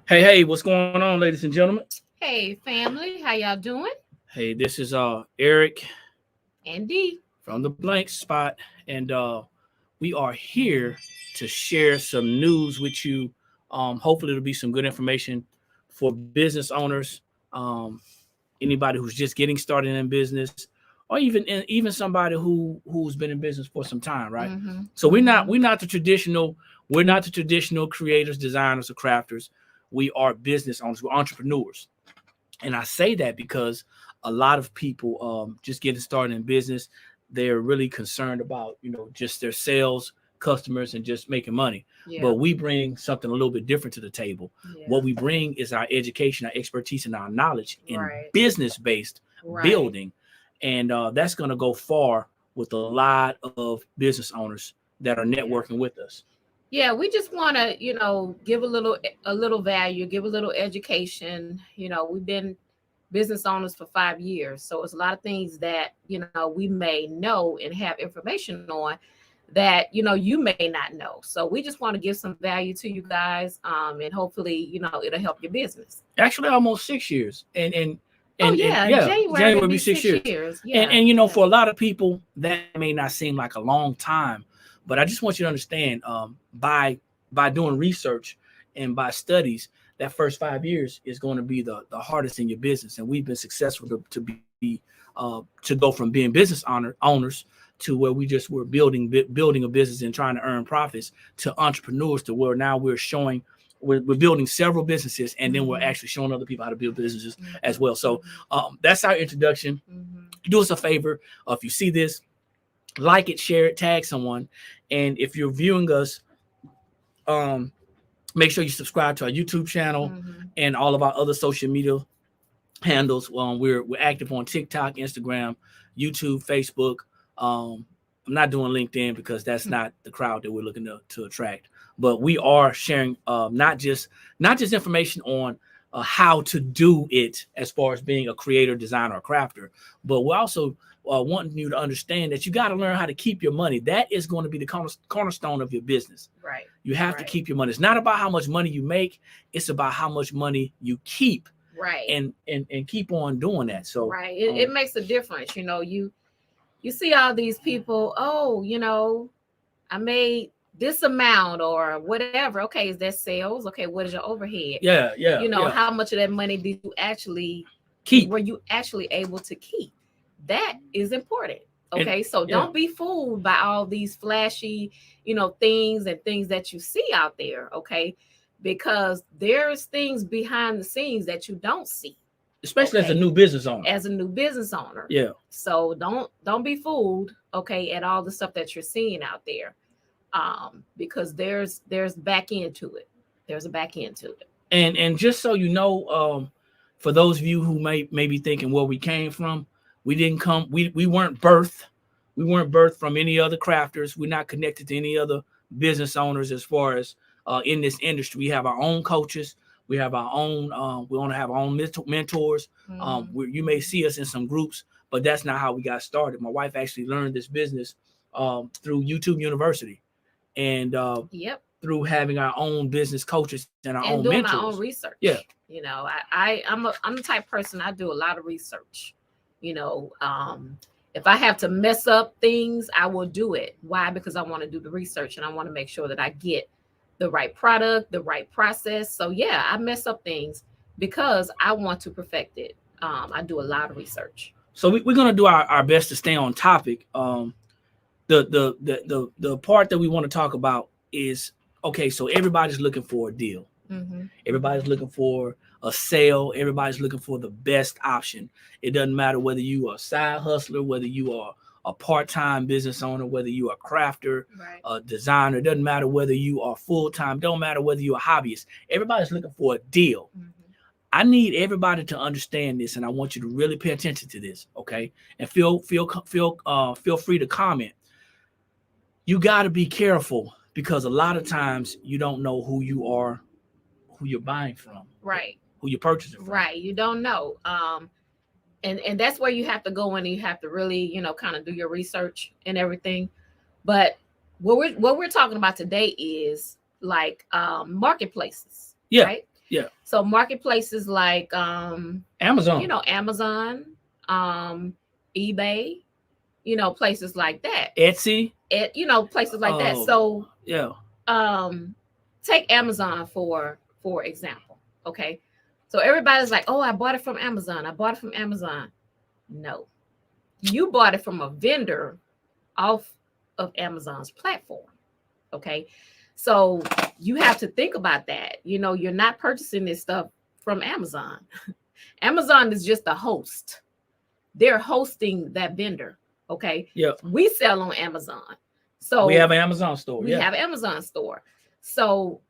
Hey, what's going on, ladies and gentlemen? Hey, family, how y'all doing? Hey, this is Eric Andy. from the blank spot, and we are here to share some news with you. Hopefully, it'll be some good information for business owners, um, anybody who's just getting started in business, or even somebody who's been in business for some time, right? Mm-hmm. So we're not Mm-hmm. we're not the traditional we're not the traditional creators, designers, or crafters. We are business owners. We're entrepreneurs. And I say that because a lot of people just getting started in business, they're really concerned about, just their sales, customers, and just making money. Yeah. But we bring something a little bit different to the table. Yeah. What we bring is our education, our expertise, and our knowledge in Right. business-based Right. building. And that's going to go far with a lot of business owners that are Yeah. networking with us. Yeah, we just want to, give a little value, give a little education. We've been business owners for 5 years, so it's a lot of things that we may know and have information on that you may not know. So we just want to give some value to you guys, and hopefully it'll help your business. Actually, almost 6 years, Oh and yeah, in yeah, January January it'll will be be six six years. years. And Yeah, and yeah. for a lot of people that may not seem like a long time, but I just want you to understand, by doing research and by studies, that first 5 years is going to be the hardest in your business. And we've been successful to go from being owners to where we're building a business and trying to earn profits, to entrepreneurs, to where now we're building several businesses, and then we're Mm-hmm. actually showing other people how to build businesses as Mm-hmm. well. So that's our introduction. Mm-hmm. Do us a favor, if you see this, like it, share it, tag someone, and if you're viewing us, um, make sure you subscribe to our YouTube channel Mm-hmm. and all of our other social media handles. We're active on TikTok, Instagram, YouTube, Facebook. I'm not doing LinkedIn because that's not the crowd that we're looking to attract. But we are sharing, not just information on how to do it as far as being a creator, designer, or crafter, but we're also wanting you to understand that you got to learn how to keep your money. That is going to be the cornerstone of your business. Right. You have to Right. keep your money. It's not about how much money you make; it's about how much money you keep, Right. and keep on doing that. So, Right. It makes a difference. You see all these people, oh, I made this amount or whatever. Okay, is that sales? Okay, what is your overhead? yeah, yeah, yeah. How much of that money did you actually Keep. were you actually able to keep? That is important. And Okay, so yeah, don't be fooled by all these flashy, things and things that you see out there. Okay, because there's things behind the scenes that you don't see. especially as a Okay, new business owner. as a new business owner. Yeah, So don't be fooled, okay, at all the stuff that you're seeing out there. Because there's back end to it. There's a back end to it. and just so you know, for those of you who may be thinking where we came from, we didn't come. We weren't birthed. We weren't birthed from any other crafters. We're not connected to any other business owners as far as in this industry. We have our own coaches. We have our own. We want to have our own mentors. Mm-hmm. You may see us in some groups, but that's not how we got started. My wife actually learned this business through YouTube University, and Yep. through having our own business coaches and our own And doing mentors. our own Yeah. research. I'm the type of person, I do a lot of research. You know, if I have to mess up things, I will do it. Why? Because I want to do the research and I want to make sure that I get the right product, the right process. So yeah, I mess up things because I want to perfect it. I do a lot of research. So we're gonna do our best to stay on topic. The part that we want to talk about is, okay. So everybody's looking for a deal. Mm-hmm. Everybody's looking for a sale. Everybody's looking for the best option. It doesn't matter whether you are a side hustler, whether you are a part-time business owner, whether you are a crafter, Right. a designer. It doesn't matter whether you are full-time. Don't matter whether you're a hobbyist. Everybody's looking for a deal. Mm-hmm. I need everybody to understand this, and I want you to really pay attention to this, okay? And feel free to comment. You got to be careful because a lot of times you don't know who you are, who you're buying from, Right. who you're purchasing from. Right. You don't know. And that's where you have to go in and you have to really, kind of do your research and everything. But what we're talking about today is like marketplaces, Yeah. right? Yeah. So marketplaces like Amazon. Amazon, eBay, places like that. Etsy. Places like that. So yeah. Take Amazon for example. Okay. So everybody's like, oh, I bought it from Amazon. I bought it from Amazon. No. You bought it from a vendor off of Amazon's platform. Okay. So you have to think about that. You're not purchasing this stuff from Amazon. Amazon is just a host. They're hosting that vendor. Okay. Yeah. We sell on Amazon. So we have an Amazon store. We have an Amazon store. So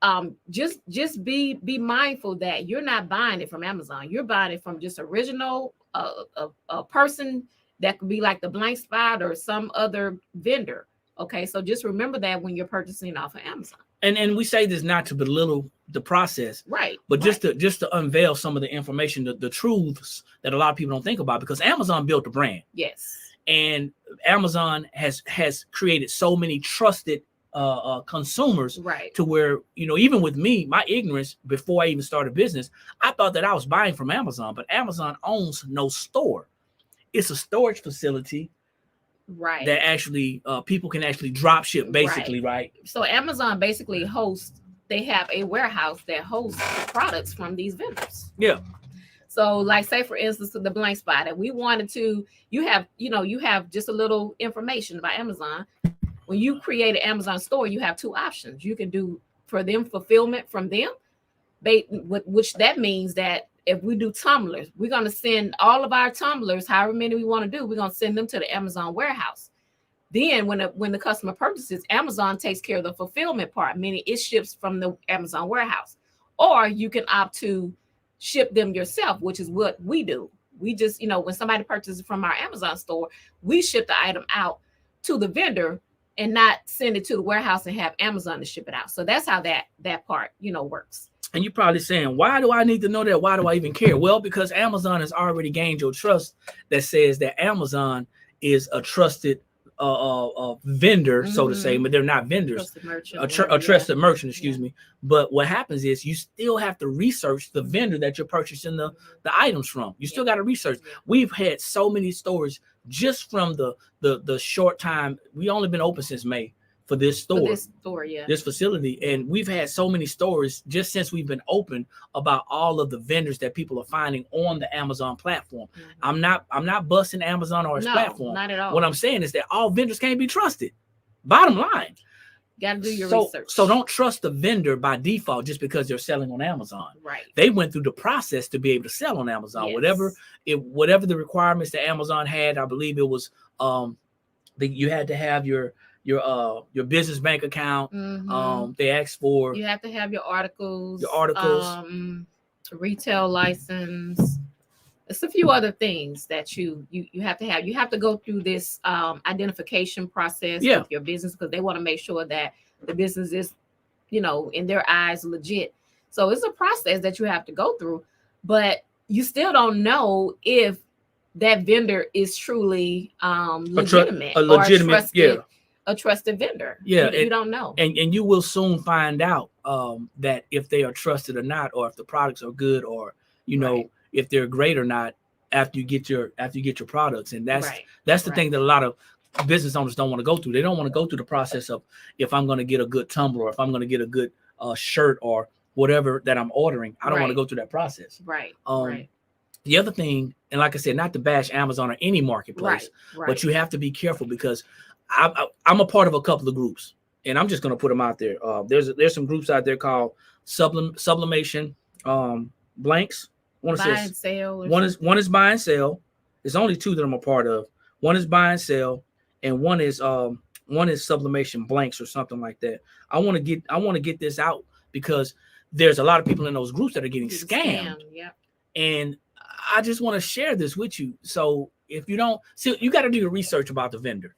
just be mindful that you're not buying it from Amazon. You're buying it from just original a person that could be like the Blank Spot or some other vendor. Okay, so just remember that when you're purchasing off of Amazon. And we say this not to belittle the process, right? But just to unveil some of the information, the truths that a lot of people don't think about, because Amazon built a brand. Yes. And Amazon has created so many trusted consumers, right? To where, even with me, my ignorance before I even started business, I thought that I was buying from Amazon, but Amazon owns no store. It's a storage facility, right? That actually people can actually drop ship, basically, right? So Amazon basically hosts. They have a warehouse that hosts products from these vendors. Yeah. So, like, say for instance, the Blank Spot, and we wanted to, you have just a little information about Amazon. When you create an Amazon store, you have two options. You can do for them fulfillment from them, which that means that if we do tumblers, we're going to send all of our tumblers, however many we want to do, we're going to send them to the Amazon warehouse. Then when the customer purchases, Amazon takes care of the fulfillment part, meaning it ships from the Amazon warehouse. Or you can opt to ship them yourself, which is what we do. We just, when somebody purchases from our Amazon store, we ship the item out to the vendor and not send it to the warehouse and have Amazon to ship it out. So that's how that part, works. And you're probably saying, why do I need to know that? Why do I even care? Well, because Amazon has already gained your trust that says that Amazon is a trusted vendor, so to say, but they're not vendors. A trusted merchant, excuse me. But what happens is you still have to research the vendor that you're purchasing the items from. You still got to research. We've had so many stories just from the short time. We only been open since May for this store, this facility, and we've had so many stories just since we've been open about all of the vendors that people are finding on the Amazon platform. I'm not busting Amazon or its platform. Not at all. What I'm saying is that all vendors can't be trusted. Bottom line. Got to do your research. So don't trust the vendor by default just because they're selling on Amazon. Right. They went through the process to be able to sell on Amazon. Yes. Whatever the requirements that Amazon had, I believe it was you had to have your business bank account. They asked for, you have to have your articles, retail license. It's a few other things that you have to have. You have to go through this identification process with your business, because they want to make sure that the business is, in their eyes, legit. So it's a process that you have to go through, but you still don't know if that vendor is truly legitimate, a trusted vendor. You don't know. And you will soon find out that if they are trusted or not, or if the products are good, or if they're great or not after you get your products. And that's the thing that a lot of business owners don't want to go through. They don't want to go through the process of, if I'm going to get a good tumbler, or if I'm going to get a good shirt or whatever that I'm ordering, I don't want to go through that process. Right. The other thing, and like I said, not to bash Amazon or any marketplace, but you have to be careful, because I'm a part of a couple of groups, and I'm just going to put them out there. There's some groups out there called Sublimation Blanks. One is buy and sell. There's only two that I'm a part of. One is buy and sell, and one is Sublimation Blanks or something like that. I want to get this out, because there's a lot of people in those groups that are getting scammed. And I just want to share this with you. So if you don't, you got to do your research about the vendor,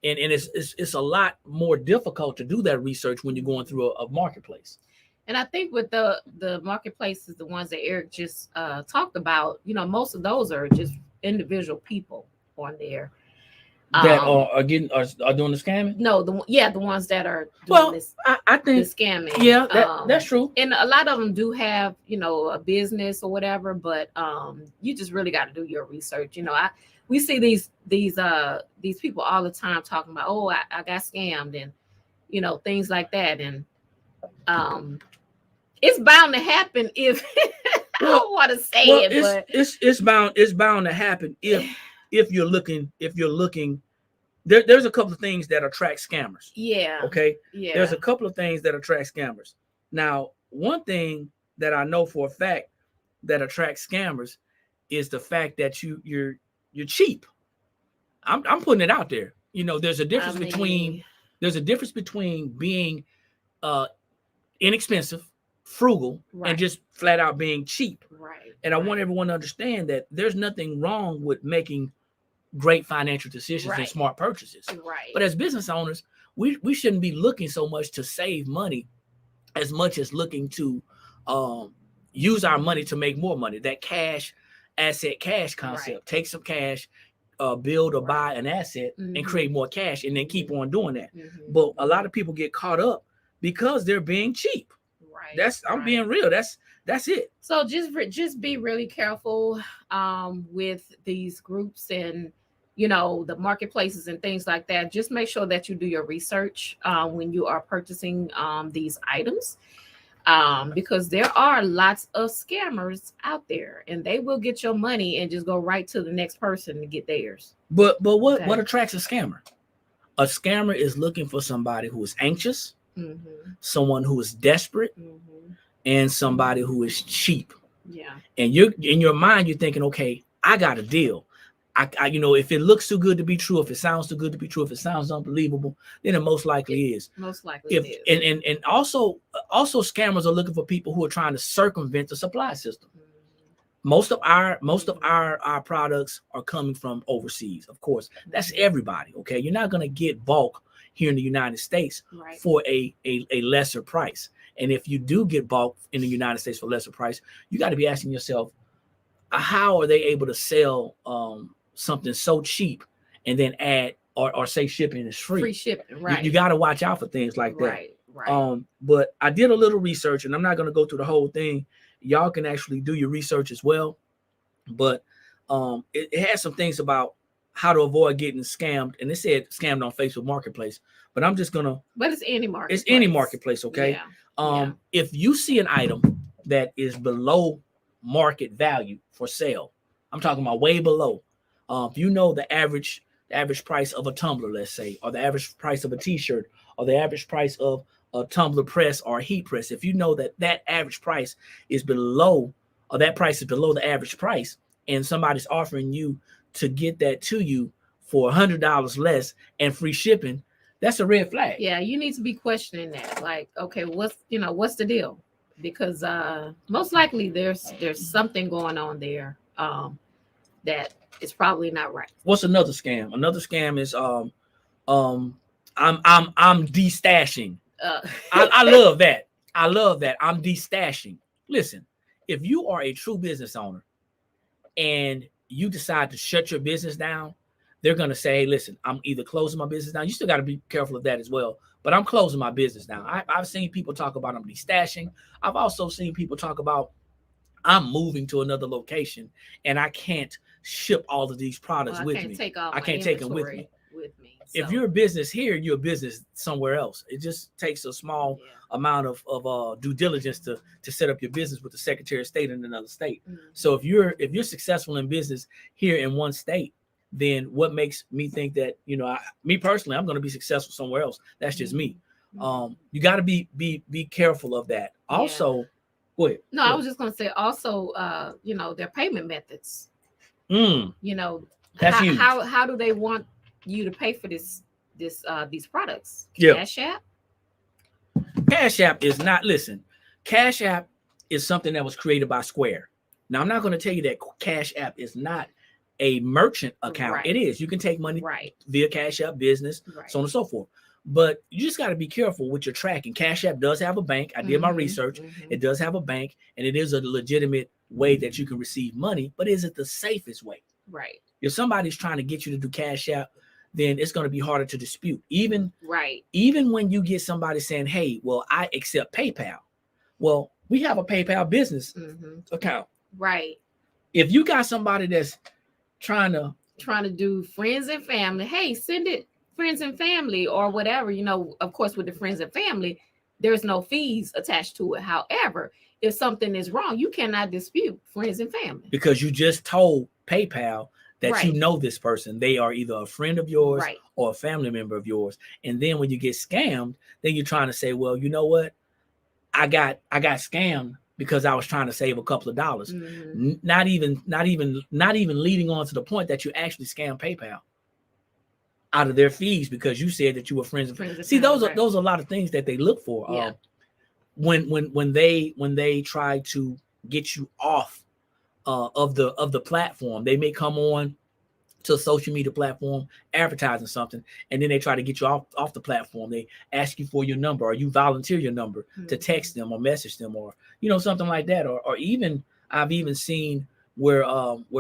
and it's a lot more difficult to do that research when you're going through a marketplace. And I think with the marketplaces, the ones that Eric just talked about, most of those are just individual people on there. that are getting are doing the scamming. No, the ones that are doing this. I think the scamming. Yeah, that's true. And a lot of them do have, a business or whatever, but you just really got to do your research. We see these people all the time talking about, oh, I got scammed, and things like that, and it's bound to happen if I don't want to say it, but it's bound to happen if you're looking there's a couple of things that attract scammers. Yeah. Okay. Yeah. There's a couple of things that attract scammers. Now, one thing that I know for a fact that attracts scammers is the fact that you're cheap. I'm putting it out there. There's a difference between being inexpensive, frugal, right. and just flat out being cheap. Right. And I want everyone to understand that there's nothing wrong with making great financial decisions and smart purchases. Right. But as business owners, we shouldn't be looking so much to save money as much as looking to use our money to make more money. That cash concept. Right. Take some cash, build or buy an asset and create more cash, and then keep on doing that. But a lot of people get caught up because they're being cheap. Right. I'm being real. That's it. So just be really careful with these groups and the marketplaces and things like that. Just make sure that you do your research when you are purchasing these items, because there are lots of scammers out there, and they will get your money and just go right to the next person to get theirs. But what attracts a scammer? A scammer is looking for somebody who is anxious, someone who is desperate, and somebody who is cheap. Yeah. And you're in your mind, you're thinking, okay, I got a deal. I if it looks too good to be true, if it sounds too good to be true, if it sounds unbelievable, then it most likely is. Most likely it is. And also scammers are looking for people who are trying to circumvent the supply system. Most of our products are coming from overseas. Of course, that's everybody. Okay, you're not going to get bulk here in the United States for a lesser price. And if you do get bulk in the United States for lesser price, you got to be asking yourself, how are they able to sell something so cheap and then add or say shipping is free? Free shipping, right? You got to watch out for things like that. Right. But I did a little research, and I'm not going to go through the whole thing. Y'all can actually do your research as well. But it has some things about how to avoid getting scammed, and it said scammed on Facebook Marketplace. But I'm just gonna. But it's any marketplace. It's any marketplace, okay? Yeah. If you see an item that is below market value for sale, I'm talking about way below. If you know the average price of a tumbler, let's say, or the average price of a T-shirt, or the average price of a tumbler press or a heat press, if you know that average price is below, or that price is below the average price, and somebody's offering you to get that to you for $100 less and free shipping, that's a red flag. Yeah, you need to be questioning that. Like, okay, what's the deal? Because most likely there's something going on there that is probably not right. What's another scam? Another scam is I'm destashing. I love that. I'm destashing. Listen, if you are a true business owner and you decide to shut your business down, they're going to say, hey, listen, I'm either closing my business down. You still got to be careful of that as well. But I'm closing my business down. I've seen people talk about I'm destashing. I've also seen people talk about I'm moving to another location and I can't ship all of these products with me. I can't take them with me. If you're a business here, you're a business somewhere else. It just takes a small amount of due diligence to set up your business with the Secretary of State in another state. So if you're successful in business here in one state, then what makes me think that, me personally, I'm going to be successful somewhere else? That's just me. You got to be careful of that. Also, go ahead. No, I was just going to say also, their payment methods. That's huge. How do they want you to pay for these products? Cash App? Cash App is not, listen, Cash App is something that was created by Square. Now, I'm not going to tell you that Cash App is not a merchant account. It is. You can take money via Cash App business, so on and so forth. But you just got to be careful with your tracking. Cash App does have a bank. I did my research. It does have a bank, and it is a legitimate way that you can receive money. But is it the safest way? Right. If somebody's trying to get you to do Cash App, then it's going to be harder to dispute. Even when you get somebody saying, hey, well, I accept PayPal. Well, we have a PayPal business account. Right. If you got somebody that's trying to do friends and family, hey, send it friends and family or whatever, of course, with the friends and family, there's no fees attached to it. However, if something is wrong, you cannot dispute friends and family. Because you just told PayPal that you know this person. They are either a friend of yours or a family member of yours. And then when you get scammed, then you're trying to say, well, you know what? I got scammed because I was trying to save a couple of dollars. Not even leading on to the point that you actually scam PayPal out of their fees because you said that you were friends. See, those are a lot of things that they look for. Yeah. When they try to get you off of the platform, they may come on to a social media platform advertising something, and then they try to get you off the platform. They ask you for your number, or you volunteer your number to text them or message them, or something like that. Or even I've even seen where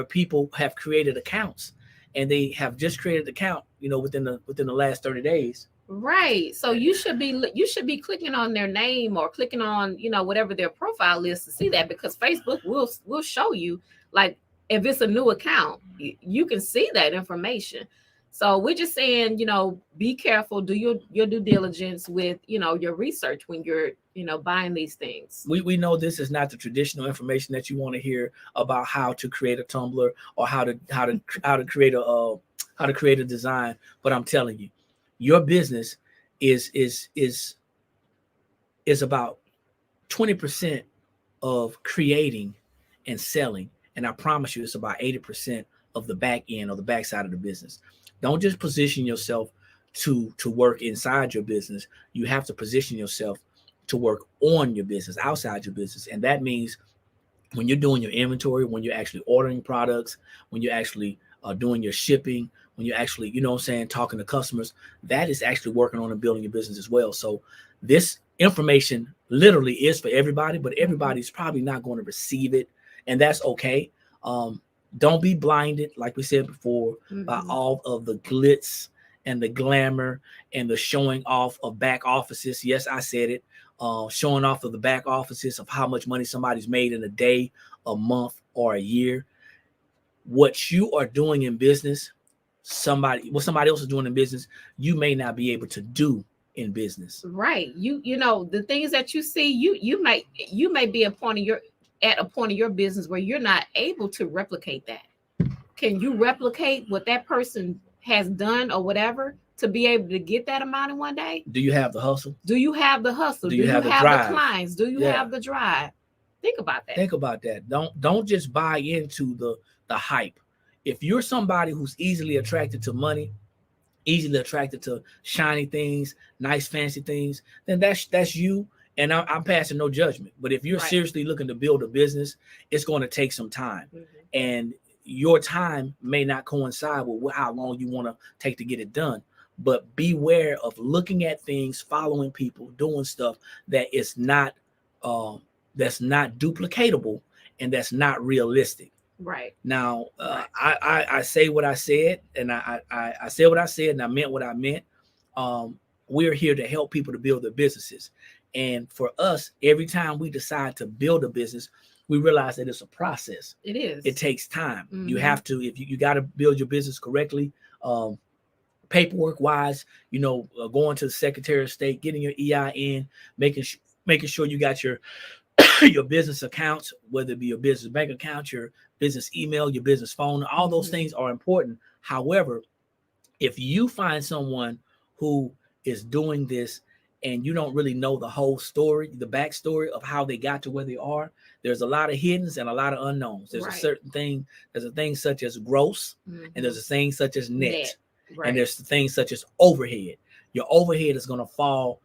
people have created accounts, and they have just created an account, within the last 30 days. Right. So you should be clicking on their name or clicking on, whatever their profile is to see that, because Facebook will show you, like, if it's a new account, you can see that information. So we're just saying, be careful, do your due diligence with, your research when you're, buying these things. We know this is not the traditional information that you want to hear about how to create a Tumblr or how to create a design. But I'm telling you, your business is about 20% of creating and selling. And I promise you, it's about 80% of the back end or the backside of the business. Don't just position yourself to work inside your business. You have to position yourself to work on your business, outside your business. And that means when you're doing your inventory, when you're actually ordering products, when you're actually doing your shipping, when you're actually, talking to customers, that is actually working on and building your business as well. So this information literally is for everybody, but everybody's probably not going to receive it. And that's okay. Don't be blinded, like we said before, by all of the glitz and the glamour and the showing off of back offices. Yes, I said it. Showing off of the back offices of how much money somebody's made in a day, a month, or a year. What you are doing in business, what somebody else is doing in business, you may not be able to do in business. Right. You the things that you see, you may be at a point of your business where you're not able to replicate that. Can you replicate what that person has done or whatever to be able to get that amount in one day? Do you have the hustle? Do you have the hustle? Do you have the clients? Do you have the drive? Think about that. Don't just buy into the hype. If you're somebody who's easily attracted to money, easily attracted to shiny things, nice fancy things, then that's you. And I'm passing no judgment. But if you're seriously looking to build a business, it's going to take some time. And your time may not coincide with how long you want to take to get it done. But beware of looking at things, following people, doing stuff that is not duplicatable and that's not realistic. Right. Now, I say what I said, and I said what I said, and I meant what I meant. We're here to help people to build their businesses. And for us, every time we decide to build a business, we realize that it's a process. It is. It takes time. You have to, if you got to build your business correctly, paperwork wise, going to the Secretary of State, getting your EIN, making sure you got your your business accounts, whether it be your business bank account, your business email, your business phone, all those things are important. However, if you find someone who is doing this and you don't really know the whole story, the backstory of how they got to where they are, there's a lot of hiddens and a lot of unknowns. There's there's a thing such as gross, and there's a thing such as net. And there's the things such as overhead. Your overhead is going to fall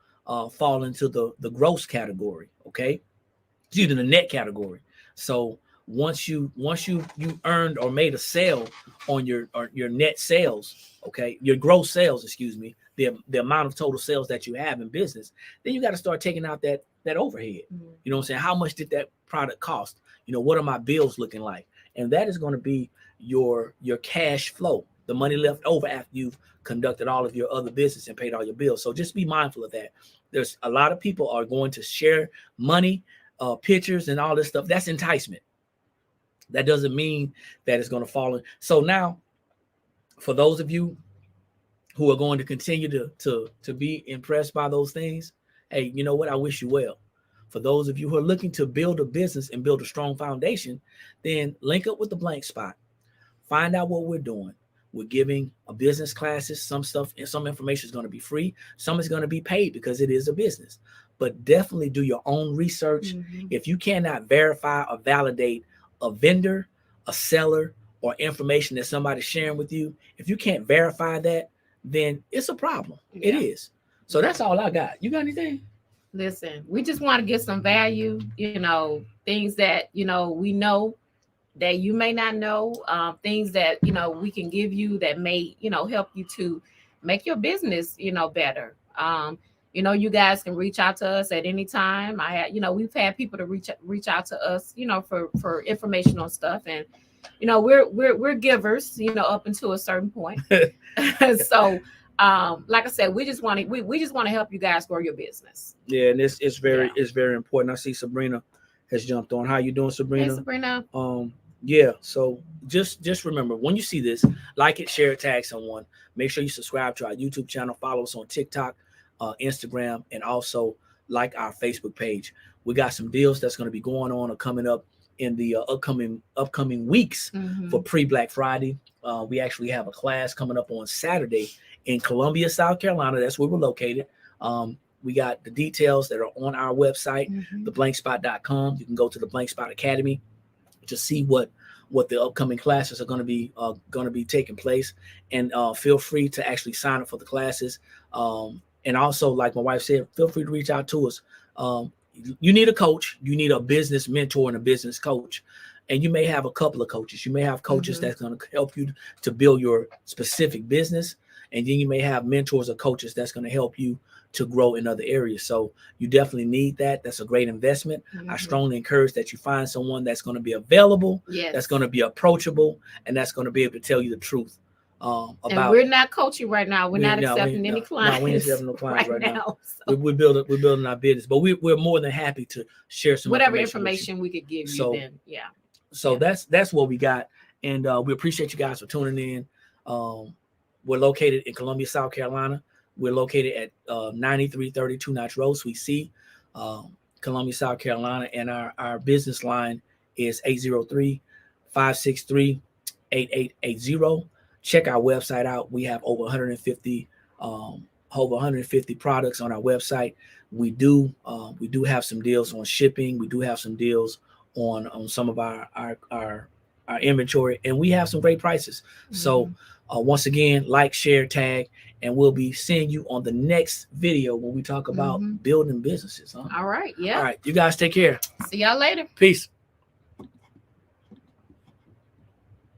into the gross category. Okay. Excuse me, the net category. So once you earned or made a sale on your net sales, okay, your gross sales, excuse me, the amount of total sales that you have in business, then you got to start taking out that overhead. You know what I'm saying? How much did that product cost? What are my bills looking like? And that is going to be your cash flow. the money left over after you've conducted all of your other business and paid all your bills. So just be mindful of that. There's a lot of people are going to share money, pictures, and all this stuff. That's enticement. That doesn't mean that it's going to fall in. So now, for those of you who are going to continue to be impressed by those things, hey, you know what? I wish you well. For those of you who are looking to build a business and build a strong foundation, then link up with the Blank Spot. Find out what we're doing. We're giving a business classes. Some stuff and some information is going to be free. Some is going to be paid because it is a business. But definitely do your own research. If you cannot verify or validate a vendor, a seller, or information that somebody's sharing with you, if you can't verify that, then it's a problem. It is. So that's all I got. You got anything? Listen, we just want to get some value, things that, we know that you may not know, things that, we can give you that may, help you to make your business, better. You guys can reach out to us at any time. We've had people to reach out to us, for information on stuff, and, we're givers, up until a certain point. So, like I said, we just want to help you guys grow your business. Yeah, and it's very important. I see Sabrina has jumped on. How you doing, Sabrina? Hey, Sabrina. Yeah. So just remember, when you see this, like it, share it, tag someone. Make sure you subscribe to our YouTube channel. Follow us on TikTok, Instagram, and also like our Facebook page. We got some deals that's going to be going on or coming up in the upcoming weeks for pre-Black Friday. We actually have a class coming up on Saturday in Columbia, South Carolina. That's where we're located. We got the details that are on our website, theblankspot.com. You can go to the Blank Spot Academy to see what the upcoming classes are going to be taking place, and feel free to actually sign up for the classes. And also, like my wife said, feel free to reach out to us. You need a coach, you need a business mentor and a business coach, and you may have a couple of coaches. You may have coaches that's going to help you to build your specific business, and then you may have mentors or coaches that's going to help you to grow in other areas. So you definitely need that. That's a great investment. I strongly encourage that you find someone that's going to be available, that's going to be approachable, and that's going to be able to tell you the truth. And we're not coaching right now. We're not accepting any clients. No, we ain't accepting no clients right now. So. We're building our business, but we're more than happy to share some whatever information we could give you. Then, So that's what we got, and we appreciate you guys for tuning in. We're located in Columbia, South Carolina. We're located at 9332 Notch Road, Suite C, Columbia, South Carolina, and our business line is 803-563-8880. Check our website out. We have over 150 products on our website. We do have some deals on shipping. We do have some deals on some of our inventory, and we have some great prices. So once again, like, share, tag, and we'll be seeing you on the next video when we talk about building businesses. All right. Yeah. All right. You guys take care. See y'all later. Peace.